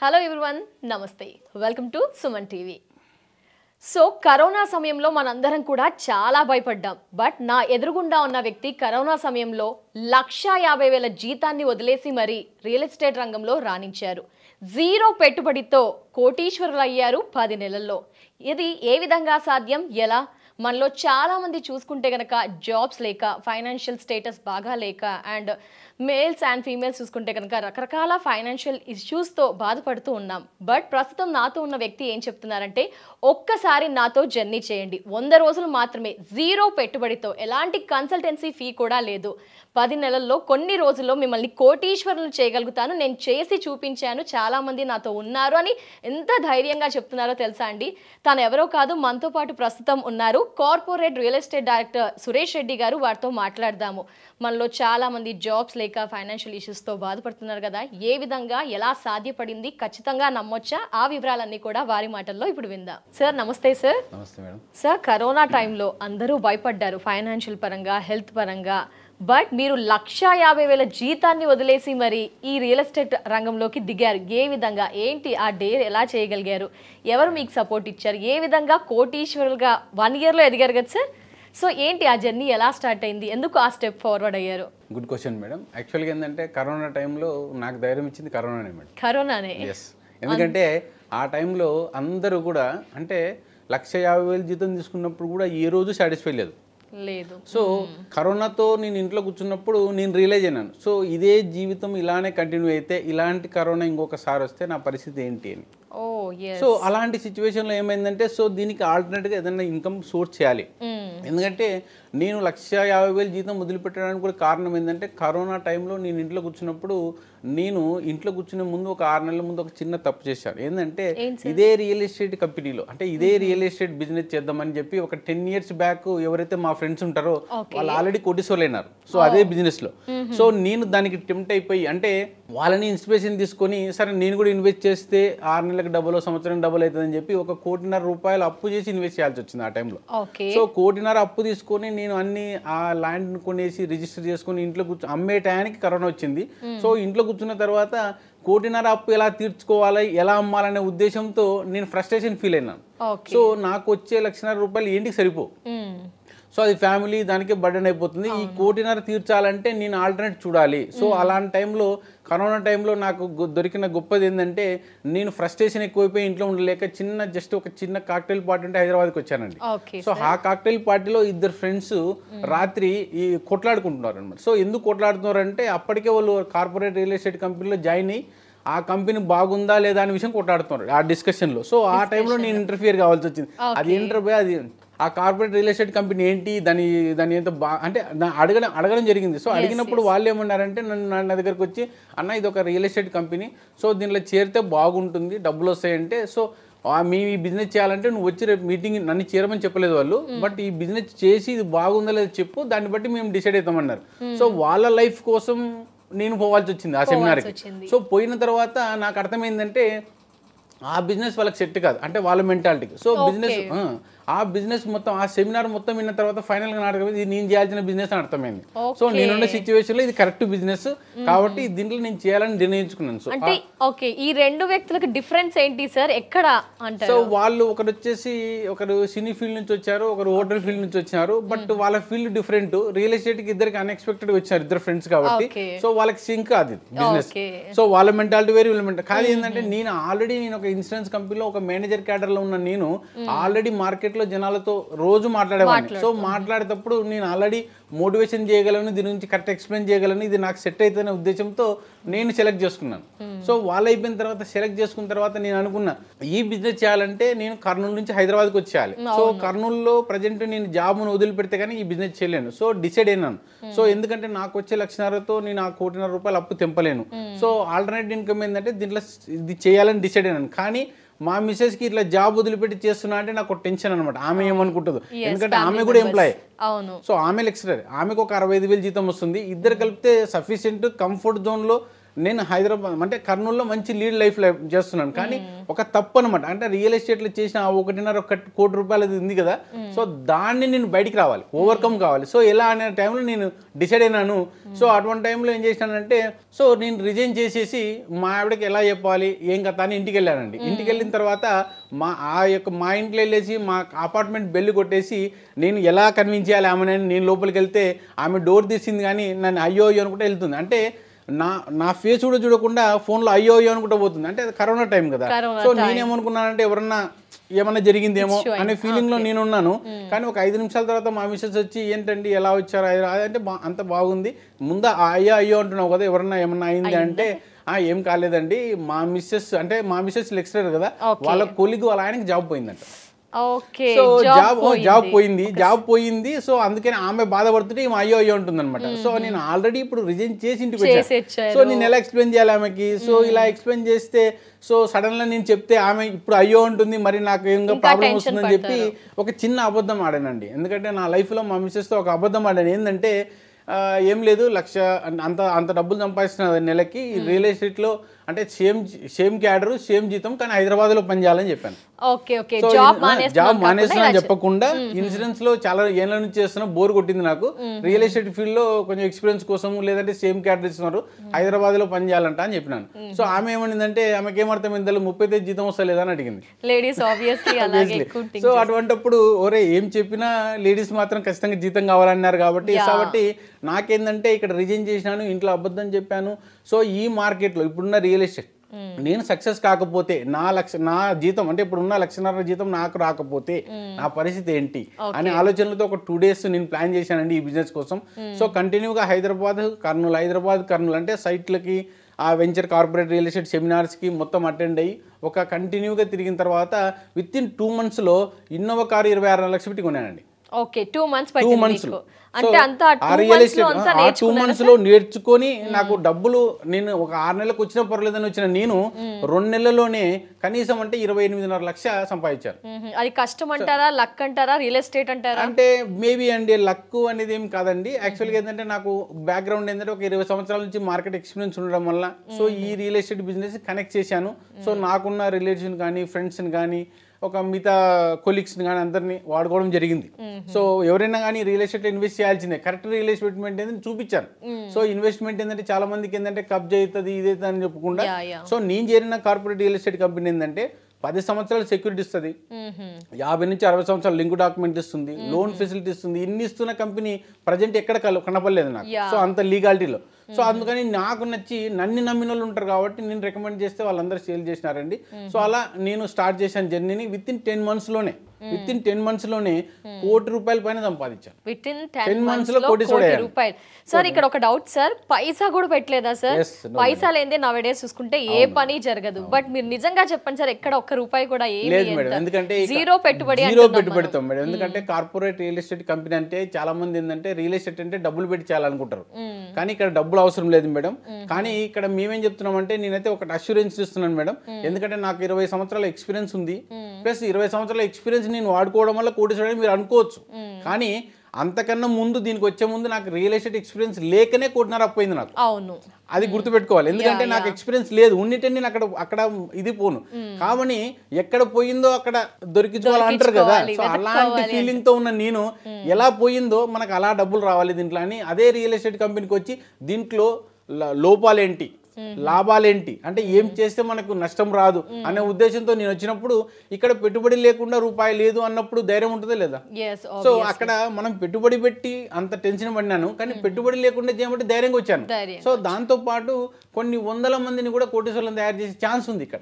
Hello everyone నమస్తే welcome to Suman TV. So corona సమయంలో మనందరం కూడా చాలా భయపడ్డాం. బట్ నా ఎదురుగుండా ఉన్న వ్యక్తి కరోనా సమయంలో 1,50,000 జీతాన్ని వదిలేసి మరి రియల్ ఎస్టేట్ రంగంలో రాణించారు. జీరో పెట్టుబడితో కోటీశ్వరులు అయ్యారు 10 నెలల్లో. ఇది ఏ విధంగా సాధ్యం, ఎలా? మనలో చాలా మంది చూసుకుంటే గనక జాబ్స్ లేక, ఫైనాన్షియల్ స్టేటస్ బాగా లేక, అండ్ మేల్స్ అండ్ ఫీమేల్స్ చూసుకుంటే కనుక రకరకాల ఫైనాన్షియల్ ఇష్యూస్తో బాధపడుతూ ఉన్నాం. బట్ ప్రస్తుతం నాతో ఉన్న వ్యక్తి ఏం చెప్తున్నారంటే, ఒక్కసారి నాతో జర్నీ చేయండి, 100 రోజులు మాత్రమే, జీరో పెట్టుబడితో, ఎలాంటి కన్సల్టెన్సీ ఫీ కూడా లేదు, 10 నెలల్లో కొన్ని రోజుల్లో మిమ్మల్ని కోటీశ్వరులు చేయగలుగుతాను, నేను చేసి చూపించాను, చాలా మంది నాతో ఉన్నారు అని ఎంత ధైర్యంగా చెప్తున్నారో తెలుసా అండి. తను ఎవరో కాదు, మనతో పాటు ప్రస్తుతం ఉన్నారు corporate real estate director Suresh Reddy గారు. వారితో మాట్లాడదాము. మనలో చాలా మంది జాబ్స్ లేక, ఫైనాన్షియల్ ఇష్యూస్తో బాధపడుతున్నారు కదా, ఏ విధంగా ఎలా సాధ్యపడింది, ఖచ్చితంగా నమ్మొచ్చా, ఆ వివరాలన్నీ కూడా వారి మాటల్లో ఇప్పుడు విందాం. సార్ నమస్తే. సార్ నమస్తే మేడం. సార్, కరోనా టైంలో అందరూ భయపడ్డారు ఫైనాన్షియల్ పరంగా, హెల్త్ పరంగా. బట్ మీరు 1,50,000 జీతాన్ని వదిలేసి మరి ఈ రియల్ ఎస్టేట్ రంగంలోకి దిగారు. ఏ విధంగా, ఏంటి ఆ డేర్ ఎలా చేయగలిగారు, ఎవరు మీకు సపోర్ట్ ఇచ్చారు, ఏ విధంగా కోటీశ్వరులుగా 1 ఇయర్లో ఎదిగారు కదా సార్? సో ఏంటి ఆ జర్నీ, ఎలా స్టార్ట్ అయింది, ఎందుకు ఆ స్టెప్ ఫార్వర్డ్ అయ్యారు? Good question madam. యాక్చువల్గా ఏంటంటే కరోనా టైంలో నాకు ధైర్యం ఇచ్చింది కరోనానే మేడం. కరోనానే? ఎస్. ఎందుకంటే ఆ టైంలో అందరూ కూడా అంటే 1,50,000 జీతం తీసుకున్నప్పుడు కూడా ఏ రోజు సాటిస్ఫై లేదు. సో కరోనాతో నేను ఇంట్లో కూర్చున్నప్పుడు నేను రియలైజ్ అయినాను, సో ఇదే జీవితం ఇలానే కంటిన్యూ అయితే, ఇలాంటి కరోనా ఇంకొకసారి వస్తే నా పరిస్థితి ఏంటి అని. సో అలాంటి సిచ్యువేషన్లో ఏమైందంటే, సో దీనికి ఆల్టర్నేట్గా ఏదైనా ఇన్కమ్ సోర్స్ చేయాలి. ఎందుకంటే నేను 1,50,000 జీతం వదిలిపెట్టడానికి కూడా కారణం ఏంటంటే, కరోనా టైంలో నేను ఇంట్లో కూర్చున్నప్పుడు, నేను ఇంట్లో కూర్చునే ముందు ఒక 6 నెలల ముందు ఒక చిన్న తప్పు చేశాను. ఏంటంటే ఇదే రియల్ ఎస్టేట్ కంపెనీలో, అంటే ఇదే రియల్ ఎస్టేట్ బిజినెస్ చేద్దామని చెప్పి ఒక 10 years బ్యాక్ ఎవరైతే మా ఫ్రెండ్స్ ఉంటారో వాళ్ళు ఆల్రెడీ కోటీశ్వరులు అయినారు. సో అదే బిజినెస్లో. సో నేను దానికి టెంప్ట్ అయిపోయి, అంటే వాళ్ళని ఇన్స్పిరేషన్ తీసుకొని, సరే నేను కూడా ఇన్వెస్ట్ చేస్తే 6 నెలలకు డబుల్, సంవత్సరం డబుల్ అవుతుందని చెప్పి ఒక 1,50,00,000 రూపాయలు అప్పు చేసి ఇన్వెస్ట్ చేయాల్సి వచ్చింది ఆ టైంలో. సో 1,50,00,000 అప్పు తీసుకొని నేను అన్ని ఆ ల్యాండ్ కొనేసి రిజిస్టర్ చేసుకుని ఇంట్లో అమ్మే టయానికి కరోనా వచ్చింది. సో ఇంట్లో కూర్చున్న తర్వాత 1,50,00,000 అప్పు ఎలా తీర్చుకోవాలి, ఎలా అమ్మాలనే ఉద్దేశంతో నేను ఫ్రస్ట్రేషన్ ఫీల్ అయినాను. సో నాకు వచ్చే 1,50,000 రూపాయలు ఏంటికి సరిపో. సో అది ఫ్యామిలీ దానికే బర్డెన్ అయిపోతుంది. ఈ 1,50,00,000 తీర్చాలంటే నేను ఆల్టర్నేట్ చూడాలి. సో అలాంటి టైంలో, కరోనా టైంలో నాకు దొరికిన గొప్పది ఏంటంటే, నేను ఫ్రస్ట్రేషన్ ఎక్కువైపోయి ఇంట్లో ఉండలేక జస్ట్ ఒక చిన్న కాక్టైల్ పార్టీ అంటే హైదరాబాద్కి వచ్చానండి. సో ఆ కాక్టైల్ పార్టీలో 2 ఫ్రెండ్స్ రాత్రి ఈ కొట్లాడుకుంటున్నారు అనమాట. సో ఎందుకు కొట్లాడుతున్నారు అంటే, అప్పటికే వాళ్ళు కార్పొరేట్ రియల్ ఎస్టేట్ కంపెనీలో జాయిన్ అయ్యి ఆ కంపెనీ బాగుందా లేదా అనే విషయం కొట్లాడుతున్నారు ఆ డిస్కషన్లో. సో ఆ టైంలో నేను ఇంటర్ఫియర్ కావాల్సి వచ్చింది. అది ఇంటర్వ్యూ, అది ఆ కార్పొరేట్ రియల్ ఎస్టేట్ కంపెనీ ఏంటి, దాని ఎంత అంటే అడగడం జరిగింది. సో అడిగినప్పుడు వాళ్ళు ఏమన్నారంటే, నా దగ్గరకు వచ్చి, అన్న ఇది ఒక రియల్ ఎస్టేట్ కంపెనీ, సో దీనిలో చేరితే బాగుంటుంది, డబ్బులు వస్తాయంటే, సో మేము ఈ బిజినెస్ చేయాలంటే నువ్వు వచ్చి రేపు మీటింగ్ నన్ను చేరమని చెప్పలేదు వాళ్ళు, బట్ ఈ బిజినెస్ చేసి ఇది బాగుందా లేదా చెప్పు, దాన్ని బట్టి మేము డిసైడ్ అవుతామన్నారు. సో వాళ్ళ లైఫ్ కోసం నేను పోవాల్సి వచ్చింది ఆ సెమినార్కి. సో పోయిన తర్వాత నాకు అర్థమైందంటే ఆ బిజినెస్ వాళ్ళకి సెట్ కాదు, అంటే వాళ్ళ మెంటాలిటీకి. సో ఆ బిజినెస్ మొత్తం, ఆ సెమినార్ మొత్తం విన్న తర్వాత ఫైనల్గా నాకు ఇది నేను చేయాల్సిన బిజినెస్ అని అర్థమైంది. సో నేనున్న సిచ్యువేషన్లో ఇది కరెక్ట్ బిజినెస్ కాబట్టి దీంట్లో నేను చేయాలని నిర్ణయించుకున్నాను. సో అంటే ఓకే, ఈ 2 వ్యక్తులకు డిఫరెన్స్ ఏంటి సార్, ఎక్కడ అంటారు? సో వాళ్ళు ఒకరు సినీ ఫీల్డ్ నుంచి వచ్చారు, ఒకరు హోటల్ ఫీల్డ్ నుంచి వచ్చారు. బట్ వాళ్ళ ఫీల్డ్ డిఫరెంట్. రియల్ ఎస్టేట్ కి ఇద్దరికి అన్ఎక్స్పెక్టెడ్ వచ్చారు, 2 ఫ్రెండ్స్ కాబట్టి. సో వాళ్ళకి సింక్ అది బిజినెస్. సో వాళ్ళ మెంటాలిటీ వేరు, వీళ్ళ మెంటాలిటీ కాదు. ఏంటంటే నేను ఒక ఇన్సూరెన్స్ కంపెనీలో ఒక మేనేజర్ క్యాడర్ లో ఉన్న నేను ఆల్రెడీ మార్కెట్ లో జనాలతో రోజు మాట్లాడేవాడిని. సో మాట్లాడేటప్పుడు నేను ఆల్రెడీ మోటివేషన్ చేయగలను, దీని గురించి కరెక్ట్ ఎక్స్ప్లెయిన్ చేయగలను, ఇది నాకు సెట్ అవుతుందనే ఉద్దేశంతో నేను సెలెక్ట్ చేసుకున్నాను. సో వాళ్ళు అయిపోయిన తర్వాత, సెలెక్ట్ చేసుకున్న తర్వాత నేను అనుకున్నా, ఈ బిజినెస్ చేయాలంటే నేను కర్నూలు నుంచి హైదరాబాద్కి వచ్చేయాలి. సో కర్నూలులో ప్రజెంట్ నేను జాబ్ను వదిలిపెడితే కానీ ఈ బిజినెస్ చేయలేను. సో డిసైడ్ అయినాను. సో ఎందుకంటే నాకు వచ్చే 1,50,000తో నేను ఆ 1,50,00,000 రూపాయలు అప్పు తెంపలేను. సో ఆల్టర్నేట్ ఇన్కమ్ ఏంటంటే దీంట్లో ఇది చేయాలని డిసైడ్ అయినాను. కానీ మా మిస్సెస్కి ఇట్లా జాబ్ వదిలిపెట్టి చేస్తున్నా అంటే నాకు టెన్షన్ అనమాట. ఆమె ఏమనుకుంటుంది, ఎందుకంటే ఆమె కూడా ఎంప్లాయ్. సో ఆమె లెక్చరర్, ఆమెకు ఒక 65,000 జీతం వస్తుంది. ఇద్దరు కలిపితే సఫిషియెంట్ కంఫర్ట్ జోన్లో నేను హైదరాబాద్ అంటే కర్నూలులో మంచి లైఫ్ చేస్తున్నాను, కానీ ఒక తప్పు అనమాట. అంటే రియల్ ఎస్టేట్లో చేసిన 1.5 కోటి రూపాయలు ఉంది కదా, సో దాన్ని నేను బయటికి రావాలి, ఓవర్కమ్ కావాలి. సో ఎలా అనే టైంలో నేను డిసైడ్ అయినాను. సో అటువంటి టైంలో ఏం చేసినానంటే, సో నేను రిజైన్ చేసేసి మా ఆవిడకి ఎలా చెప్పాలి ఏం కథ అని ఇంటికి వెళ్ళానండి. ఇంటికి వెళ్ళిన తర్వాత మా ఇంట్లో వెళ్ళేసి మా అపార్ట్మెంట్ బెల్ కొట్టేసి నేను ఎలా కన్విన్స్ చేయాలి ఆమె, నేను లోపలికి వెళ్తే ఆమె డోర్ తీసింది కానీ నన్ను అయ్యో అనుకుంటే వెళ్తుంది. అంటే నా ఫేస్ కూడా చూడకుండా ఫోన్లో అయ్యో అనుకుంటూ పోతుంది. అంటే అది కరోనా టైం కదా. సో నేనేమనుకున్నానంటే ఎవరన్నా ఏమన్నా జరిగిందేమో అనే ఫీలింగ్లో నేను ఉన్నాను. కానీ ఒక 5 నిమిషాల తర్వాత మా మిస్సెస్ వచ్చి ఏంటండి ఎలా వచ్చారు అంటే అంత బాగుంది, ముందా అయ్యో అంటున్నావు కదా, ఎవరన్నా ఏమన్నా అయింది అంటే ఏం కాలేదండి, మా మిస్సెస్ లెక్చరర్ కదా, వాళ్ళ కొలిగ్ వాళ్ళ ఆయనకి జాబ్ పోయిందంట. సో జాబ్ పోయింది. సో అందుకని ఆమె బాధపడుతుంటే అయ్యో ఉంటుంది అనమాట. సో నేను ఆల్రెడీ ఇప్పుడు రిజైన్ చేసి ఇంటికి వచ్చాను. సో నేను ఎలా ఎక్స్ప్లెయిన్ చేయాలి ఆమెకి? సో ఇలా ఎక్స్ప్లెయిన్ చేస్తే సో సడన్ గా నేను చెప్తే ఆమె ఇప్పుడు అయ్యో ఉంటుంది, మరి నాకు ఏం ప్రాబ్లం వస్తుందని చెప్పి ఒక చిన్న అబద్ధం ఆడానండి. ఎందుకంటే నా లైఫ్లో మా మిస్సెస్తో ఒక అబద్ధం ఆడాను. ఏంటంటే ఏం లేదు, 1,00,000 అంత డబ్బులు సంపాదిస్తున్నది నెలకి రియల్ ఎస్టేట్లో, అంటే సేమ్ క్యాడరు సేమ్ జీతం, కానీ హైదరాబాద్లో పని చేయాలని చెప్పాను. జాబ్ మానేస్తున్నా చెప్పకుండా ఇన్సూరెన్స్ లో చాలా ఏళ్ళ నుంచి చేస్తున్నా, బోర్ కొట్టింది నాకు. రియల్ ఎస్టేట్ ఫీల్డ్ లో కొంచెం ఎక్స్పీరియన్స్ కోసం, లేదంటే సేమ్ క్యాడర్ ఇస్తున్నారు, హైదరాబాద్ లో పని చేయాలంట అని చెప్పినాను. సో ఆమె ఏమనిందంటే, ఆమెకి ఏమర్థమైంది, 35 జీతం వస్తలేదా అని అడిగింది. సో అటువంటిప్పుడు ఒరే ఏం చెప్పినా లేడీస్ మాత్రం ఖచ్చితంగా జీతం కావాలన్నారు కాబట్టి నాకేందంటే ఇక్కడ రిజైన్ చేసినాను, ఇంట్లో అబద్ధం చెప్పాను. సో ఈ మార్కెట్లో ఇప్పుడున్న రియల్ ఎస్టేట్ నేను సక్సెస్ కాకపోతే నా జీతం అంటే ఇప్పుడున్న 1,50,000 జీతం నాకు రాకపోతే నా పరిస్థితి ఏంటి అనే ఆలోచనలతో ఒక 2 days నేను ప్లాన్ చేశానండి ఈ బిజినెస్ కోసం. సో కంటిన్యూగా హైదరాబాద్ కర్నూలు అంటే సైట్లకి, ఆ వెంచర్ కార్పొరేట్ రియల్ ఎస్టేట్ సెమినార్స్కి మొత్తం అటెండ్ అయ్యి ఒక కంటిన్యూగా తిరిగిన తర్వాత వితిన్ 2 monthsలో ఇన్నోవా కారు 26 లక్షలు పెట్టి కొన్నానండి. 2 months అంటే అంత ఆ రియల్ ఎస్టేట్ 2 monthsలో నేర్చుకొని నాకు డబ్బులు, నేను ఒక 6 నెలలకు వచ్చినా పర్లేదని వచ్చిన నేను 2 నెలల్లోనే కనీసం అంటే 28.5 లక్షలు సంపాదించాను. అది కష్టం అంటారా, లక్ అంటారా, రియల్ ఎస్టేట్ అంటారా? అంటే మేబీ అండి, లక్ అనేది ఏం కాదండి. యాక్చువల్గా ఏంటంటే నాకు బ్యాక్గ్రౌండ్ ఏంటంటే ఒక 20 సంవత్సరాల నుంచి మార్కెట్ ఎక్స్పీరియన్స్ ఉండడం వల్ల సో ఈ రియల్ ఎస్టేట్ బిజినెస్ కనెక్ట్ చేశాను. సో నాకున్న రిలేషన్ కానీ, ఫ్రెండ్స్ని కానీ, ఒక మిగతా కొలీగ్స్ని కానీ అందరినీ వాడుకోవడం జరిగింది. సో ఎవరైనా కానీ రియల్ ఎస్టేట్ ఇన్వెస్ట్ చేయాల్సిందే. కరెక్ట్ రియల్ ఇన్వెస్ట్మెంట్ ఏంటంటే చూపించాను. సో ఇన్వెస్ట్మెంట్ ఏంటంటే చాలా మందికి ఏంటంటే కబ్జా అవుతుంది ఇదైతే అని చెప్పకుండా, సో నేను చేరిన కార్పొరేట్ రియల్ ఎస్టేట్ కంపెనీ ఏంటంటే 10 సంవత్సరాలు సెక్యూరిటీ ఇస్తుంది, 50 నుంచి 60 సంవత్సరాలు లింక్ డాక్యుమెంట్ ఇస్తుంది, లోన్ ఫెసిలిటీ ఇస్తుంది. ఇన్ని ఇస్తున్న కంపెనీ ప్రజెంట్ ఎక్కడ కనపడలేదు నాకు. సో అంత లీగాలిటీలో. సో అందుకని నాకు నచ్చి నన్ను నమ్మిన వాళ్ళు ఉంటారు కాబట్టి నేను రికమెండ్ చేస్తే వాళ్ళందరూ సేల్ చేసినారండి. సో అలా నేను స్టార్ట్ చేశాను జర్నీని. వితిన్ 10 monthsలోనే ₹1 కోటి పైన సంపాదించాను. వితిన్ 10 monthsలో ₹1 సార్ ఇక్కడ ఒక డౌట్ సార్, పైసా కూడా పెట్టలేదా సార్? పైసా లేదే నవడేస్ చూసుకుంటే ఏ పని జరగదు. బట్ మీరు నిజంగా చెప్పండి సార్, ఎక్కడ ₹1 కూడా లేదు మేడం. ఎందుకంటే జీరో పెట్టుబడితాం మేడం. ఎందుకంటే కార్పొరేట్ రియల్ ఎస్టేట్ కంపెనీ అంటే చాలా మంది ఏంటంటే రియల్ ఎస్టేట్ అంటే డబ్బులు పెట్టి చేయాలనుకుంటారు, కానీ ఇక్కడ డబ్బులు అవసరం లేదు మేడం. కానీ ఇక్కడ మేమేం చెప్తున్నామంటే, నేనైతే ఒక అష్యూరెన్స్ ఇస్తున్నాను మేడం. ఎందుకంటే నాకు 20 సంవత్సరాల ఎక్స్పీరియన్స్ ఉంది, ప్లస్ 20 సంవత్సరాల ఎక్స్పీరియన్స్ నేను వాడుకోవడం వల్ల కోటీశ్వరుడు మీరు అనుకోవచ్చు. కానీ అంతకన్నా ముందు దీనికి వచ్చే ముందు నాకు రియల్ ఎస్టేట్ ఎక్స్పీరియన్స్ లేకనే ₹1.5 అపోయింది నాకు. అవును, అది గుర్తుపెట్టుకోవాలి. ఎందుకంటే నాకు ఎక్స్పీరియన్స్ లేదు, ఉండితే నేను అక్కడ ఇది పోను. కాబట్టి ఎక్కడ పోయిందో అక్కడ దొరికించుకోవాలంటారు కదా. సో అలాంటి ఫీలింగ్ తో ఉన్న నేను ఎలా పోయిందో మనకు అలా డబ్బులు రావాలి దీంట్లో అని అదే రియల్ ఎస్టేట్ కంపెనీకి వచ్చి దీంట్లో లోపాలేంటి, లాభాలేంటి, అంటే ఏం చేస్తే మనకు నష్టం రాదు అనే ఉద్దేశంతో నేను వచ్చినప్పుడు ఇక్కడ పెట్టుబడి లేకుండా రూపాయి లేదు అన్నప్పుడు ధైర్యం ఉంటుందా లేదా? సో అక్కడ మనం పెట్టుబడి పెట్టి అంత టెన్షన్ పడినాను, కానీ పెట్టుబడి లేకుండా చేయమంటే ధైర్యంగా వచ్చాను. సో దాంతో పాటు కొన్ని 100 మందిని కూడా కోటీశ్వరులను తయారు చేసే ఛాన్స్ ఉంది ఇక్కడ.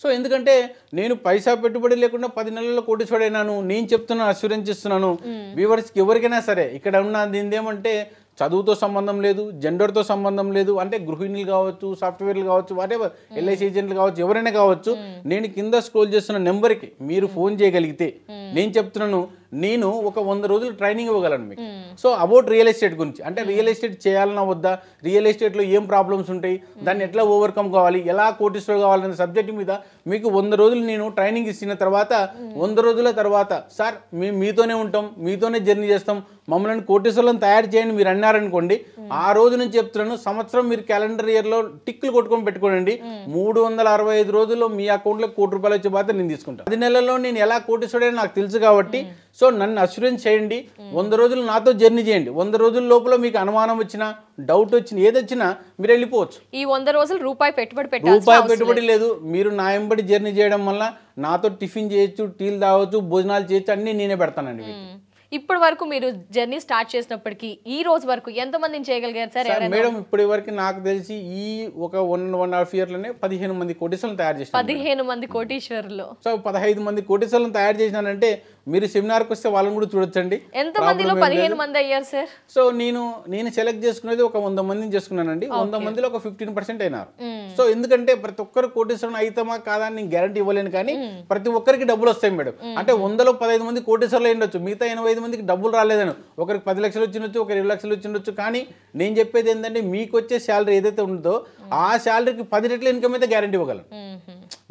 సో ఎందుకంటే నేను పైసా పెట్టుబడి లేకుండా 10 నెలల్లో కోటీశ్వరుడైనాను. నేను చెప్తున్నాను, అష్యూరెన్స్ ఇస్తున్నాను వ్యూవర్స్కి, ఎవరికైనా సరే. ఇక్కడ ఉన్న దీని ఏమంటే చదువుతో సంబంధం లేదు, జెండర్తో సంబంధం లేదు, అంటే గృహిణులు కావచ్చు, సాఫ్ట్వేర్లు కావచ్చు, వాటెవర్ ఎల్ఐసి ఏజెంట్లు కావచ్చు, ఎవరైనా కావచ్చు. నేను కింద స్క్రోల్ చేస్తున్న నెంబర్కి మీరు ఫోన్ చేయగలిగితే నేను చెప్తున్నాను, నేను ఒక 100 రోజులు ట్రైనింగ్ ఇవ్వగలను మీకు. సో అబౌట్ రియల్ ఎస్టేట్ గురించి, అంటే రియల్ ఎస్టేట్ చేయాలన్నా వద్దా, రియల్ ఎస్టేట్లో ఏం ప్రాబ్లమ్స్ ఉంటాయి, దాన్ని ఎట్లా ఓవర్కమ్ కావాలి, ఎలా కోటీశ్వరుడు కావాలనే సబ్జెక్ట్ మీద మీకు 100 రోజులు నేను ట్రైనింగ్ ఇచ్చిన తర్వాత 100 రోజుల తర్వాత సార్ మేము మీతోనే ఉంటాం, మీతోనే జర్నీ చేస్తాం, మమ్మల్ని కోటీశ్వరులను తయారు చేయండి మీరు అన్నారనుకోండి, ఆ రోజు నుంచి చెప్తున్నాను, సంవత్సరం మీరు క్యాలెండర్ ఇయర్లో టిక్లు కొట్టుకొని పెట్టుకోండి, 365 రోజుల్లో మీ అకౌంట్లో ₹1,00,00,000 వచ్చే బాధ్యత నేను తీసుకుంటాను. 10 నెలల్లో నేను ఎలా కోటీశ్వరుడని నాకు తెలుసు కాబట్టి, సో నన్ను అష్యూరెన్స్ చేయండి, 100 రోజులు నాతో జర్నీ చేయండి. 100 రోజుల లోపల మీకు అనుమానం వచ్చినా, డౌట్ వచ్చినా, ఏదొచ్చినా మీరు వెళ్ళిపోవచ్చు. ఈ 100 రోజులు రూపాయి పెట్టుబడి రూపాయి పెట్టుబడి లేదు. మీరు నా వెంబడి జర్నీ చేయడం వల్ల నాతో టిఫిన్ చేయొచ్చు, టీలు తాగొచ్చు, భోజనాలు చేయొచ్చు, అన్నీ నేనే పెడతానండి. ఇప్పటి వరకు మీరు జర్నీ స్టార్ట్ చేసినప్పటికీ ఈ రోజు వరకు ఎంత మందిని చేయగలిగారు సార్? మేడం ఇప్పటి వరకు నాకు తెలిసి ఈ ఒక 1.5 ఇయర్లోనే 15 మంది కోటీశ్వరులను తయారు చేశాను. 15 మంది కోటీశ్వరులు. సో 15 మంది కోటీశ్వరులను తయారు చేసినానంటే మీరు సెమినార్కి వస్తే వాళ్ళని కూడా చూడొచ్చండి. ఎంత మందిలో 15 మంది అయ్యారు సార్? సో నేను సెలెక్ట్ చేసుకునేది ఒక 100 మందిని చేసుకున్నానండి. 100 మందిలో ఒక 15% అయినారు. సో ఎందుకంటే ప్రతి ఒక్కరు కోటీశ్వరుని అయితమా కాదా అని నేను గ్యారంటీ ఇవ్వలేను, కానీ ప్రతి ఒక్కరికి డబ్బులు వస్తాయి మేడం. అంటే 100లో 15 మంది కోటీశ్వరులు అయ్యుండొచ్చు, మిగతా 85 మందికి డబ్బులు రాలేదని, ఒకరికి 10 లక్షలు వచ్చిండొచ్చు, ఒకరికి 20 లక్షలు వచ్చిండొచ్చు. కానీ నేను చెప్పేది ఏంటంటే మీకు వచ్చే శాలరీ ఏదైతే ఉందో ఆ శాలరీకి 10 రెట్ల ఇన్కమ్ అయితే గ్యారంటీ ఇవ్వగలను.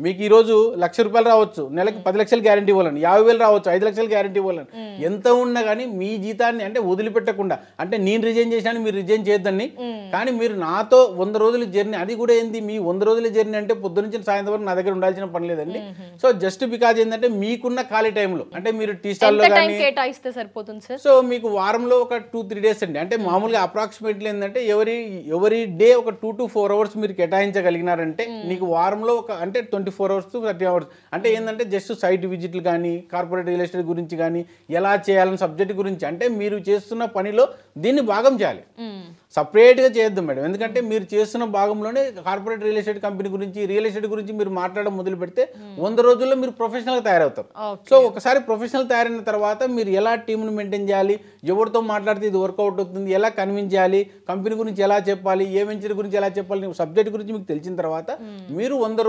మీకు ఈరోజు ₹1,00,000 రావచ్చు, నెలకి 10 లక్షలు గ్యారంటీ ఇవ్వాలని, 50,000 రావచ్చు, 5 లక్షలు గ్యారంటీ ఇవ్వాలని. ఎంత ఉన్నా కానీ మీ జీతాన్ని అంటే వదిలిపెట్టకుండా, అంటే నేను రిజైన్ చేశాను మీరు రిజైన్ చేయొద్దని, కానీ మీరు నాతో 100 రోజుల జర్నీ, అది కూడా ఏంది మీ 100 రోజుల జర్నీ అంటే పొద్దు నుంచి సాయంత్రం వరకు నా దగ్గర ఉండాల్సిన పని లేదండి. సో జస్ట్ బికాజ్ ఏంటంటే మీకున్న ఖాళీ టైంలో, అంటే మీరు టీ స్టాల్లో కానీ కేటాయిస్తే సరిపోతుంది సార్. సో మీకు వారంలో ఒక 2-3 డేస్ అండి, అంటే మామూలుగా అప్రాక్సిమేట్లీ ఏంటంటే ఎవరీ డే ఒక 2 to 4 hours మీరు కేటాయించగలిగినారంటే నీకు వారంలో ఒక అంటే 24 hours to 30 hours, అంటే ఏంటంటే జస్ట్ సైట్ విజిట్లు కానీ, కార్పొరేట్ రియల్ ఎస్టేట్ గురించి కానీ, ఎలా చేయాలని సబ్జెక్ట్ గురించి, అంటే మీరు చేస్తున్న పనిలో దీన్ని భాగం చేయాలి, సపరేట్గా చేయొద్దు మేడం. ఎందుకంటే మీరు చేస్తున్న భాగంలోనే కార్పొరేట్ రియల్ ఎస్టేట్ కంపెనీ గురించి, రియల్ ఎస్టేట్ గురించి మీరు మాట్లాడడం మొదలు పెడితే 100 రోజుల్లో మీరు ప్రొఫెషనల్గా తయారవుతారు. సో ఒకసారి ప్రొఫెషనల్ తయారైన తర్వాత మీరు ఎలా టీంను మెయింటైన్ చేయాలి, ఎవరితో మాట్లాడితే ఇది వర్కౌట్ అవుతుంది, ఎలా కన్విన్స్ చేయాలి, కంపెనీ గురించి ఎలా చెప్పాలి, ఏ వెంచర్ గురించి ఎలా చెప్పాలి, సబ్జెక్ట్ గురించి మీకు తెలిసిన తర్వాత మీరు 100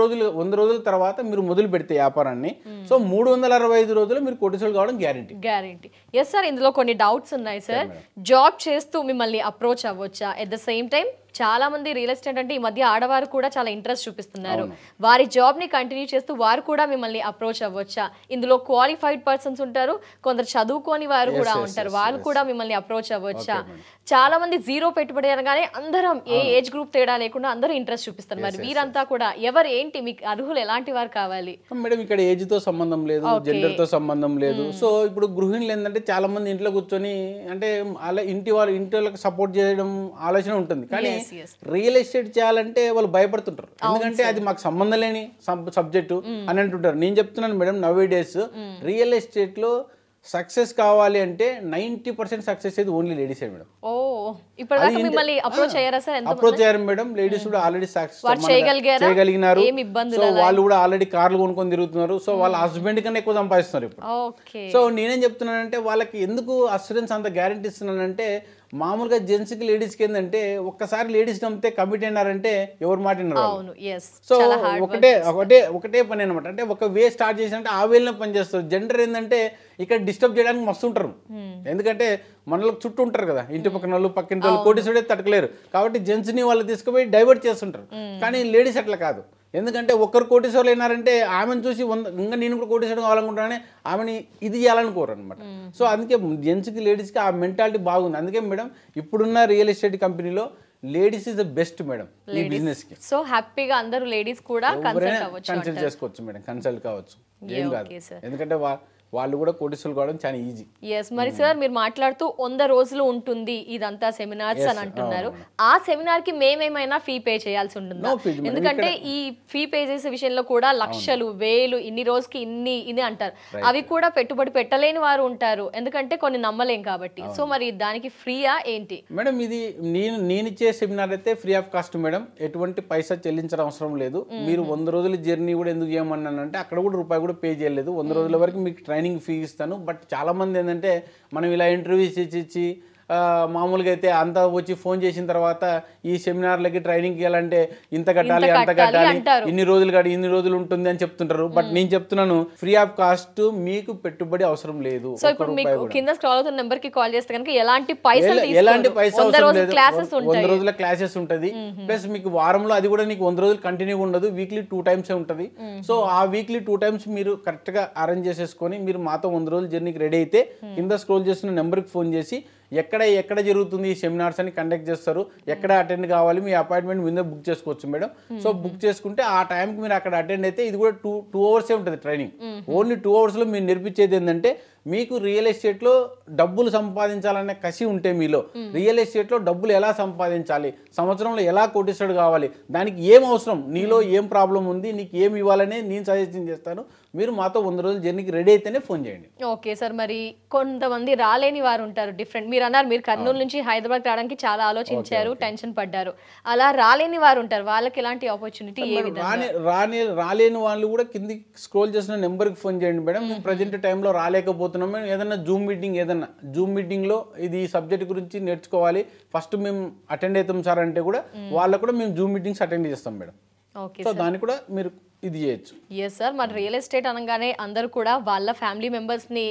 రోజుల తర్వాత మీరు మొదలు పెడితే వ్యాపారాన్ని, సో 365 రోజులు మీరు కోటీశ్వరులు కావడం గ్యారంటీ. ఎస్ సార్, ఇందులో కొన్ని డౌట్స్ ఉన్నాయి సార్. జాబ్ చేస్తూ మిమ్మల్ని అప్రోచ్ అవ్వచ్చా? ఎట్ ద సేమ్ టైం చాలా మంది రియల్ ఎస్టేట్ అంటే ఈ మధ్య ఆడవారు కూడా చాలా ఇంట్రెస్ట్ చూపిస్తున్నారు, వారి జాబ్ ని కంటిన్యూ చేస్తూ వారు కూడా మిమ్మల్ని అప్రోచ్ అవ్వచ్చా? ఇందులో క్వాలిఫైడ్ పర్సన్స్ ఉంటారు, కొందరు చదువుకోని వారు కూడా ఉంటారు, వాళ్ళు కూడా మిమ్మల్ని అప్రోచ్ అవ్వచ్చా? చాలా మంది జీరో పెట్టుబడి అనగానే అందరం ఏ ఏజ్ గ్రూప్ తేడా లేకుండా అందరూ ఇంట్రెస్ట్ చూపిస్తారు. మరి వీరంతా కూడా ఎవరు, ఏంటి, మీకు అర్హులు ఎలాంటి వారు కావాలి? మేడం ఇక్కడ ఏజ్ తో సంబంధం లేదు, జెండర్ తో సంబంధం లేదు. సో ఇప్పుడు గృహిణులు ఏంటంటే చాలా మంది ఇంట్లో కూర్చొని అంటే అలా ఇంటి వాళ్ళకి సపోర్ట్ చేయడం ఆలోచన ఉంటుంది, కానీ రియల్ ఎస్టేట్ చేయాలంటే వాళ్ళు భయపడుతుంటారు. ఎందుకంటే అది మాకు సంబంధం లేని సబ్జెక్టు అని అంటుంటారు. నేను చెప్తున్నాను madam, now days real estate లో సక్సెస్ కావాలి అంటే 90% సక్సెస్ అయితే ఓన్లీ లేడీస్ మేడం. అప్రోచ్ అయ్యారు మేడం, లేడీస్ కూడా ఆల్రెడీ చేయగలిగినారు. సో వాళ్ళు కూడా ఆల్రెడీ కార్లు కొనుక్కొని తిరుగుతున్నారు. సో వాళ్ళ హస్బెండ్ కన్నా ఎక్కువ సంపాదిస్తున్నారు ఇప్పుడు. సో నేనేం చెప్తున్నానంటే వాళ్ళకి ఎందుకు అష్యూరెన్స్ అంత గ్యారంటీ ఇస్తున్నానంటే, మామూలుగా జెంట్స్కి లేడీస్కి ఏంటంటే ఒక్కసారి లేడీస్ నమ్మితే కమిట్ అయినారంటే ఎవరు మాట వినరు. సో ఒకటే పని అనమాట, అంటే ఒక వే స్టార్ట్ చేసినట్టే ఆ వేలోనే పని చేస్తారు. జెండర్ ఏంటంటే ఇక్కడ డిస్టర్బ్ చేయడానికి మస్తు ఉంటారు, ఎందుకంటే మనలోకి చుట్టూ ఉంటారు కదా, ఇంటి పక్కన వాళ్ళు పక్కన వాళ్ళు కోటీశ్వరుడే తట్టుకోలేరు, కాబట్టి జెంట్స్ని వాళ్ళు తీసుకుపోయి డైవర్ట్ చేస్తుంటారు. కానీ లేడీస్ అట్లా కాదు, ఎందుకంటే ఒక్కరు కోటీశ్వరులు అయినారంటే ఆమెను చూసి ఇంకా నేను కూడా కోటీశ్వరుడు కావాలనుకుంటానే ఆమెని ఇది చేయాలనుకోరు అనమాట. సో అందుకే జెంట్స్కి లేడీస్కి ఆ మెంటాలిటీ బాగుంది. అందుకే మేడం ఇప్పుడున్న రియల్ ఎస్టేట్ కంపెనీలో ladies is the best madam ఈ బిజినెస్ కి. సో హ్యాపీగా అందరూ లేడీస్ కూడా కన్సల్ట్ చేసుకోవచ్చు మేడం, కన్సల్ట్ కావచ్చు, ఏం కాదు. ఎందుకంటే వాళ్ళు కూడా కోటీశ్వరులు కావడం చాలా ఈజీ. ఎస్, మరి సార్ మీరు మాట్లాడుతూ 100 రోజులు ఉంటుంది ఇదంతా సెమినార్స్ అని అంటున్నారు. ఆ సెమినార్ కి మేమేమైనా ఫీ పే చేయాల్సి ఉంటుందా? ఎందుకంటే ఈ ఫీ పే చేసే విషయంలో కూడా లక్షలు వేలు ఇన్ని రోజుకి ఇన్ని అంటారు, అవి కూడా పెట్టుబడి పెట్టలేని వారు ఉంటారు, ఎందుకంటే కొన్ని నమ్మలేం కాబట్టి. సో మరి దానికి ఫ్రీయా ఏంటి మేడం? ఇది నేను ఇచ్చే సెమినార్ అయితే ఫ్రీ ఆఫ్ కాస్ట్ మేడం, ఎటువంటి పైసా చెల్లించడం అవసరం లేదు. మీరు 100 రోజుల జర్నీ కూడా ఎందుకు చేయమన్నానంటే అక్కడ కూడా రూపాయి కూడా పే చేయలేదు. 100 రోజుల వరకు మీకు ట్రైనింగ్ ఫీ ఇస్తాను. బట్ చాలా మంది ఏంటంటే మనం ఇలా ఇంటర్వ్యూస్ ఇచ్చి మామూలుగా అయితే అంతా వచ్చి ఫోన్ చేసిన తర్వాత ఈ సెమినార్లకి ట్రైనింగ్కి వెళ్ళాలంటే ఇంత కట్టాలి అంత కట్టాలి, ఇన్ని రోజులు ఉంటుంది అని చెప్తుంటారు. బట్ నేను చెప్తున్నాను ఫ్రీ ఆఫ్ కాస్ట్, మీకు పెట్టుబడి అవసరం లేదు. సో ఇప్పుడు మీకు కింద స్క్రాల్ అవుతున్న నెంబర్ కి కాల్ చేస్తే కనుక ఎలాంటి పైసా అవసరం లేదు. 100 రోజుల క్లాసెస్ ఉంటది. ప్లస్ మీకు వారంలో అది కూడా నీకు 100 రోజులు కంటిన్యూ ఉండదు, వీక్లీ 2 times ఉంటది. సో ఆ వీక్లీ 2 times మీరు కరెక్ట్ గా అరేంజ్ చేసేసుకొని మీరు మాతో 100 రోజులు జర్నీకి రెడీ అయితే కింద స్క్రోల్ చేస్తున్న నెంబర్కి ఫోన్ చేసి ఎక్కడ జరుగుతుంది ఈ సెమినార్స్ అని కండక్ట్ చేస్తారు, ఎక్కడ అటెండ్ కావాలి, మీ అపాయింట్మెంట్ ముందే బుక్ చేసుకోవచ్చు మేడం. సో బుక్ చేసుకుంటే ఆ టైంకి మీరు అక్కడ అటెండ్ అయితే ఇది కూడా 2 hours ఉంటుంది ట్రైనింగ్. ఓన్లీ 2 hours లో మీరు నేర్పించేది ఏంటంటే మీకు రియల్ ఎస్టేట్లో డబ్బులు సంపాదించాలనే కసి ఉంటే మీలో, రియల్ ఎస్టేట్లో డబ్బులు ఎలా సంపాదించాలి, సంవత్సరంలో ఎలా కోటీశ్వరుడు కావాలి, దానికి ఏం అవసరం, నీలో ఏం ప్రాబ్లం ఉంది, నీకు ఏం ఇవ్వాలనే నేను సజెషన్ చేస్తాను. మీరు మాతో 100 రోజులు జర్నీకి రెడీ అయితేనే ఫోన్ చేయండి. ఓకే సార్, మరి కొంతమంది రాలేని వారు ఉంటారు డిఫరెంట్. మీరు అన్నారు మీరు కర్నూలు నుంచి హైదరాబాద్ రావడానికి చాలా ఆలోచించారు, టెన్షన్ పడ్డారు. అలా రాలేని వారు ఉంటారు, వాళ్ళకి ఎలాంటి ఆపర్చునిటీ ఏ విధంగా? రాలేని వాళ్ళు కూడా కింది స్క్రోల్ చేసిన నెంబర్కి ఫోన్ చేయండి మేడం. ప్రజెంట్ టైంలో రాలేకపోతున్నాం, ఏదన్నా జూమ్ మీటింగ్లో ఇది సబ్జెక్ట్ గురించి నేర్చుకోవాలి, ఫస్ట్ మేము అటెండ్ అవుతాం సార్ అంటే కూడా వాళ్ళకు కూడా మేము జూమ్ మీటింగ్స్ అటెండ్ చేస్తాం మేడం. సో దాన్ని కూడా మీరు ఇది చేయొచ్చు. ఎస్ సార్, మరి రియల్ ఎస్టేట్ అనగానే అందరూ కూడా వాళ్ళ ఫ్యామిలీ మెంబర్స్ని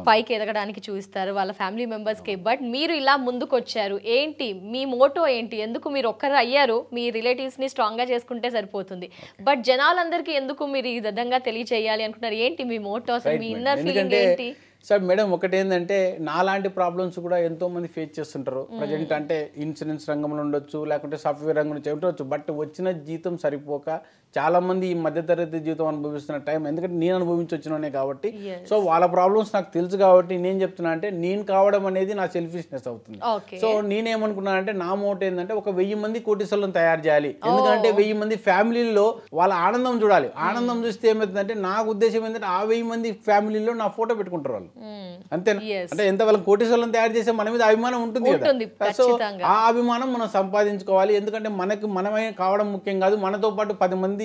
పైకి ఎదగడానికి చూస్తారు, వాళ్ళ ఫ్యామిలీ మెంబర్స్కి. బట్ మీరు ఇలా ముందుకు వచ్చారు, ఏంటి మీ మోటో ఏంటి? ఎందుకు మీరు ఒక్కరు అయ్యారు, మీ రిలేటివ్స్ని స్ట్రాంగ్గా చేసుకుంటే సరిపోతుంది, బట్ జనాలందరికీ ఎందుకు మీరు ఈ విధంగా తెలియచేయాలి అనుకున్నారు? ఏంటి మీ మోటో, అసలు మీ ఇన్నర్ ఫీలింగ్ ఏంటి? సార్ మేడం ఒకటి ఏంటంటే నాలాంటి ప్రాబ్లమ్స్ కూడా ఎంతో మంది ఫేస్ చేస్తుంటారు. ప్రజెంట్ అంటే ఇన్సూరెన్స్ రంగంలో ఉండొచ్చు, లేకుంటే సాఫ్ట్వేర్ రంగం నుంచి ఉండొచ్చు. బట్ వచ్చిన జీతం సరిపోక చాలా మంది ఈ మధ్యతరగతి జీవితం అనుభవిస్తున్న టైం, ఎందుకంటే నేను అనుభవించి వచ్చినానే కాబట్టి. సో వాళ్ళ ప్రాబ్లమ్స్ నాకు తెలుసు కాబట్టి నేను చెప్తున్నా, అంటే నేను కావడం అనేది నా సెల్ఫిష్నెస్ అవుతుంది. సో నేనేమనుకున్నాను అంటే నా మోటో ఏంటంటే ఒక 1000 మంది కోటీశ్వరులను తయారు చేయాలి. ఎందుకంటే 1000 మంది ఫ్యామిలీల్లో వాళ్ళ ఆనందం చూడాలి. ఆనందం చూస్తే ఏమవుతుందంటే నాకు ఉద్దేశం ఏంటంటే ఆ 1000 మంది ఫ్యామిలీలో నా ఫోటో పెట్టుకుంటారు వాళ్ళు, అంతేనా? అంటే ఎంత వాళ్ళకి కోటీశ్వరులను తయారు చేస్తే మన మీద అభిమానం ఉంటుంది కదా. సో ఆ అభిమానం మనం సంపాదించుకోవాలి. ఎందుకంటే మనమే కావడం ముఖ్యం కాదు, మనతో పాటు 10 మంది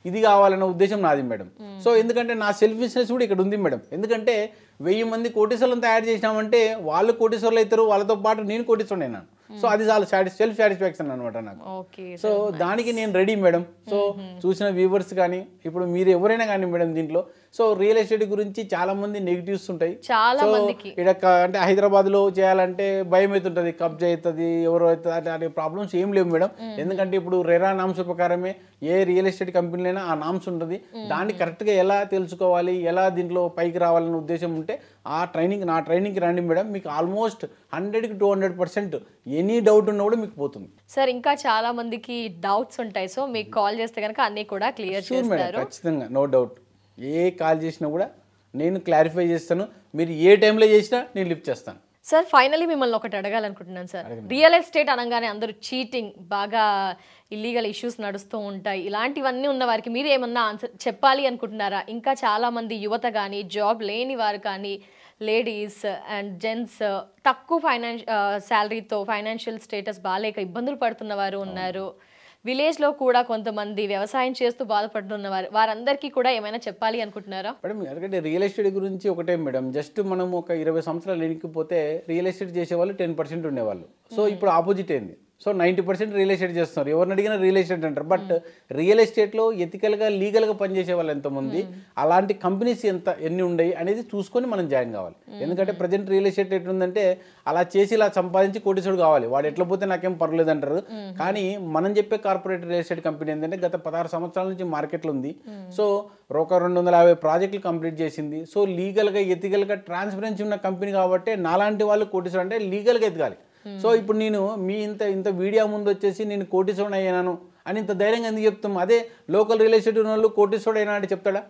ఇది కావాలన్న ఉద్దేశం నాది మేడం. సో ఎందుకంటే నా సెల్ఫిష్నెస్ కూడా ఇక్కడ ఉంది మేడం. ఎందుకంటే 1000 మంది కోటీశ్వరులను తయారు చేసినామంటే వాళ్ళు కోటీశ్వరులు అవుతారు, వాళ్ళతో పాటు నేను కోటీశ్వరుడు అయినాను. సో అది చాలా సెల్ఫ్ సాటిస్ఫాక్షన్ అనమాట నాకు. సో దానికి నేను రెడీ మేడం. సో చూసిన వ్యూవర్స్ కానీ ఇప్పుడు మీరు ఎవరైనా కానీ మేడం దీంట్లో, సో రియల్ ఎస్టేట్ గురించి చాలా మంది నెగిటివ్స్ ఉంటాయి. ఇక్కడ అంటే హైదరాబాద్లో చేయాలంటే భయం అవుతుంటుంది, కబ్జా అవుతుంది, ఎవరు అవుతుంది అనే ప్రాబ్లమ్స్ ఏం లేవు మేడం. ఎందుకంటే ఇప్పుడు రెరా నామ్స్ ప్రకారమే ఏ రియల్ ఎస్టేట్ కంపెనీలైనా ఆ నామ్స్ ఉంటుంది. దాన్ని కరెక్ట్గా ఎలా తెలుసుకోవాలి, ఎలా దీంట్లో పైకి రావాలనే ఉద్దేశం ఉంటే నా ట్రైనింగ్కి రండి మేడం. మీకు ఆల్మోస్ట్ 100కి 200% ఎనీ డౌట్ ఉన్నా కూడా మీకు పోతుంది సార్. ఇంకా చాలా మందికి డౌట్స్ ఉంటాయి, సో మీకు కాల్ చేస్తే కనుక అన్ని కూడా క్లియర్ చేస్తారు. ఖచ్చితంగా నో డౌట్, ఏ కాల్ చేసినా కూడా నేను క్లారిఫై చేస్తాను. మీరు ఏ టైంలో చేసినా నేను లిఫ్ట్ చేస్తాను. సార్ ఫైనలీ మిమ్మల్ని ఒకటి అడగాలనుకుంటున్నాను సార్. రియల్ ఎస్టేట్ అనగానే అందరూ చీటింగ్, బాగా ఇల్లీగల్ ఇష్యూస్ నడుస్తూ ఉంటాయి, ఇలాంటివన్నీ ఉన్న వారికి మీరు ఏమన్నా ఆన్సర్ చెప్పాలి అనుకుంటున్నారా? ఇంకా చాలామంది యువత కానీ, జాబ్ లేని వారు కానీ, లేడీస్ అండ్ జెంట్స్ తక్కువ శాలరీతో ఫైనాన్షియల్ స్టేటస్ బాగాలేక ఇబ్బందులు పడుతున్న వారు ఉన్నారు. విలేజ్లో కూడా కొంతమంది వ్యవసాయం చేస్తూ బాధపడుతున్నవారు, వారందరికీ కూడా ఏమైనా చెప్పాలి అనుకుంటున్నారా? మేడం ఎందుకంటే రియల్ ఎస్టేట్ గురించి ఒకటే మేడం, జస్ట్ మనం ఒక 20 సంవత్సరాలు వెనక్కిపోతే రియల్ ఎస్టేట్ చేసేవాళ్ళు 10% ఉండేవాళ్ళు. సో ఇప్పుడు ఆపోజిట్ అయింది. సో 90% రియల్ ఎస్టేట్ చేస్తున్నారు. ఎవరిని అడిగినా రియల్ ఎస్టేట్ అంటారు. బట్ రియల్ ఎస్టేట్లో ఎథికల్గా లీగల్గా పనిచేసే వాళ్ళు ఎంతమంది, అలాంటి కంపెనీస్ ఎన్ని ఉన్నాయి అనేది చూసుకొని మనం జాయిన్ కావాలి. ఎందుకంటే ప్రజెంట్ రియల్ ఎస్టేట్ ఎట్లుందంటే అలా చేసి ఇలా సంపాదించి కోటీశ్వరుడు కావాలి, వాడు ఎట్లా పోతే నాకేం పర్లేదు అంటారు. కానీ మనం చెప్పే కార్పొరేట్ రియల్ ఎస్టేట్ కంపెనీ ఏంటంటే గత 16 సంవత్సరాల నుంచి మార్కెట్లో ఉంది. సో ఒక 250 ప్రాజెక్టులు కంప్లీట్ చేసింది. సో లీగల్గా ఎథికల్గా ట్రాన్స్పరెన్సీ ఉన్న కంపెనీ కాబట్టి నాలాంటి వాళ్ళు కోటీశ్వరుడు అంటే లీగల్గా ఎదగాలి. సో ఇప్పుడు నేను మీ ఇంత వీడియో ముందు వచ్చేసి నేను కోటీశ్వరుడు అయ్యాను అని ఇంత ధైర్యంగా ఎందుకు చెప్తాం? అదే లోకల్ రియల్ ఎస్టేట్ ఉన్న వాళ్ళు కోటీశ్వరుడు అయినా అంటే చెప్తాడా?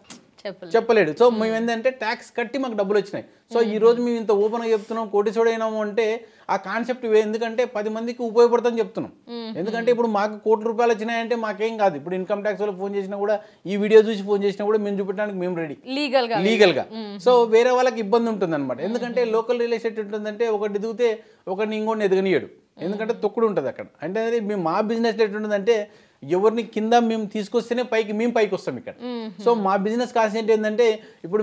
చెప్పలేడు. సో మేము ఏంటంటే ట్యాక్స్ కట్టి మాకు డబ్బులు వచ్చినాయి. సో ఈ రోజు మేము ఇంత ఓపెన్గా చెప్తున్నాం కోటీశ్వరుడు అయినాము అంటే ఆ కాన్సెప్ట్ ఎందుకంటే 10 మందికి ఉపయోగపడుతుందని చెప్తున్నాం. ఎందుకంటే ఇప్పుడు మాకు ₹1,00,00,000 వచ్చినాయంటే మాకేం కాదు. ఇప్పుడు ఇన్కమ్ ట్యాక్స్ వాళ్ళు ఫోన్ చేసినా కూడా, ఈ వీడియో చూసి ఫోన్ చేసినా కూడా మేము చూపించడానికి మేము రెడీ లీగల్గా. సో వేరే వాళ్ళకి ఇబ్బంది ఉంటుంది అనమాట. ఎందుకంటే లోకల్ రియల్ ఎస్టేట్ ఉంటుందంటే ఒకటి ఎదిగితే ఒకటి ఇంకోటి ఎదగనియడు. ఎందుకంటే తొక్కుడు ఉంటుంది అక్కడ. అంటే మేము మా బిజినెస్లో ఎట్లుంటుందంటే ఎవరిని కింద మేము తీసుకొస్తేనే మేము పైకి వస్తాం ఇక్కడ. సో మా బిజినెస్ కాన్సెప్ట్ ఏంటంటే ఇప్పుడు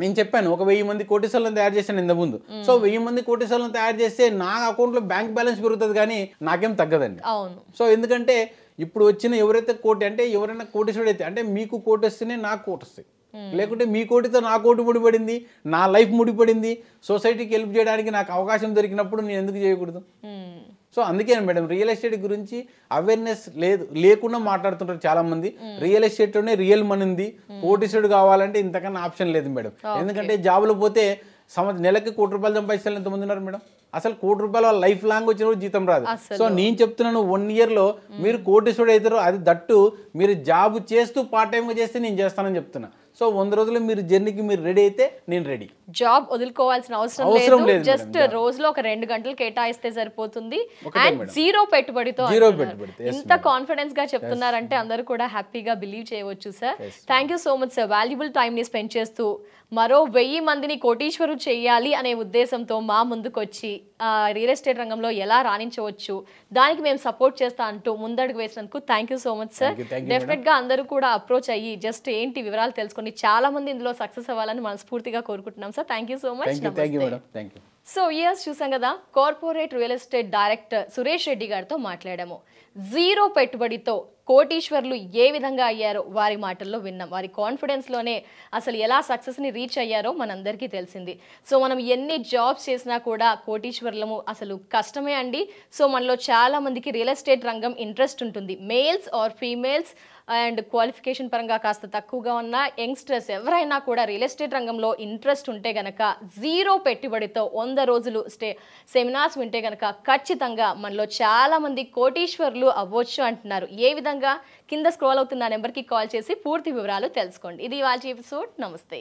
నేను చెప్పాను ఒక 1000 మంది కోటీశ్వర్లను తయారు చేశాను ఇంత ముందు. సో 1000 మంది కోటీశ్వర్లను తయారు చేస్తే నా అకౌంట్లో బ్యాంక్ బ్యాలెన్స్ పెరుగుతుంది కానీ నాకేం తగ్గదండి. సో ఎందుకంటే ఇప్పుడు వచ్చిన ఎవరైతే కోటి అంటే ఎవరైనా కోటీశ్వరుడు అయితే అంటే మీకు కోటి వస్తేనే నాకు కోటి వస్తాయి, లేకుంటే మీ కోటితో నా కోటి ముడిపడింది, నా లైఫ్ ముడిపడింది, సొసైటీకి హెల్ప్ చేయడానికి నాకు అవకాశం దొరికినప్పుడు నేను ఎందుకు చేయకూడదు? సో అందుకే మేడం రియల్ ఎస్టేట్ గురించి అవేర్నెస్ లేకుండా మాట్లాడుతుంటారు చాలా మంది. రియల్ ఎస్టేట్లోనే రియల్ మనీ ఉంది, కోటీశ్వరుడు కావాలంటే ఇంతకన్నా ఆప్షన్ లేదు మేడం. ఎందుకంటే జాబులు పోతే నెలకి ₹1 కోటి సంపాదించాలి ఎంతమంది ఉన్నారు మేడం? అసలు ₹1 కోటి వాళ్ళ లైఫ్ లాంగ్ వచ్చిన జీతం రాదు. సో నేను చెప్తున్నాను 1 ఇయర్లో మీరు కోటీశ్వరుడు అవుతారు, అది దట్టు మీరు జాబ్ చేస్తూ పార్ట్ టైంగా చేస్తే నేను చేస్తానని చెప్తున్నా. సో 100 రోజులు మీరు జర్నీకి మీరు రెడీ అయితే నేను రెడీ. జాబ్ వదులుకోవాల్సిన అవసరం లేదు, జస్ట్ రోజులో ఒక 2 గంటలు కేటాయిస్తే సరిపోతుంది. అండ్ జీరో పెట్టుబడితో ఇంత కాన్ఫిడెన్స్ గా చెప్తున్నారంటే అందరూ కూడా హ్యాపీగా బిలీవ్ చేయవచ్చు sir. Thank you so much sir. Valuable time ని స్పెండ్ చేస్తూ మరో 1000 మందిని కోటీశ్వరు చేయాలి అనే ఉద్దేశంతో మా ముందుకు వచ్చి రియల్ ఎస్టేట్ రంగంలో ఎలా రాణించవచ్చు దానికి మేము సపోర్ట్ చేస్తా అంటూ ముందడుగు వేసినందుకు thank you so much sir. Definite గా అందరూ కూడా అప్రోచ్ అయ్యి జస్ట్ ఏంటి వివరాలు తెలుసుకొని చాలా మంది ఇందులో సక్సెస్ అవ్వాలని మనస్ఫూర్తిగా కోరుకుంటున్నాం sir. Thank you so much. So years చూసాం కదా, corporate real estate director Suresh Reddy గారితో మాట్లాడాము. జీరో పెట్టుబడితో కోటీశ్వర్లు ఏ విధంగా అయ్యారో వారి మాటల్లో విన్నాం. వారి కాన్ఫిడెన్స్లోనే అసలు ఎలా సక్సెస్ని రీచ్ అయ్యారో మనందరికీ తెలిసింది. సో మనం ఎన్ని జాబ్స్ చేసినా కూడా కోటీశ్వర్లము అసలు కష్టమే అండి. సో మనలో చాలా మందికి రియల్ ఎస్టేట్ రంగం ఇంట్రెస్ట్ ఉంటుంది. Males or females and qualification పరంగా కాస్త తక్కువగా ఉన్న యంగ్స్టర్స్ ఎవరైనా కూడా రియల్ ఎస్టేట్ రంగంలో ఇంట్రెస్ట్ ఉంటే గనక జీరో పెట్టుబడితో 100 రోజులు సెమినార్స్ వింటే గనక ఖచ్చితంగా మనలో చాలా మంది కోటీశ్వర్లు అవ్వచ్చు అంటున్నారు. ఏ విధంగా కింద స్క్రోల్ అవుతున్న నెంబర్కి కాల్ చేసి పూర్తి వివరాలు తెలుసుకోండి. ఇది ఇవాళ ఎపిసోడ్. నమస్తే.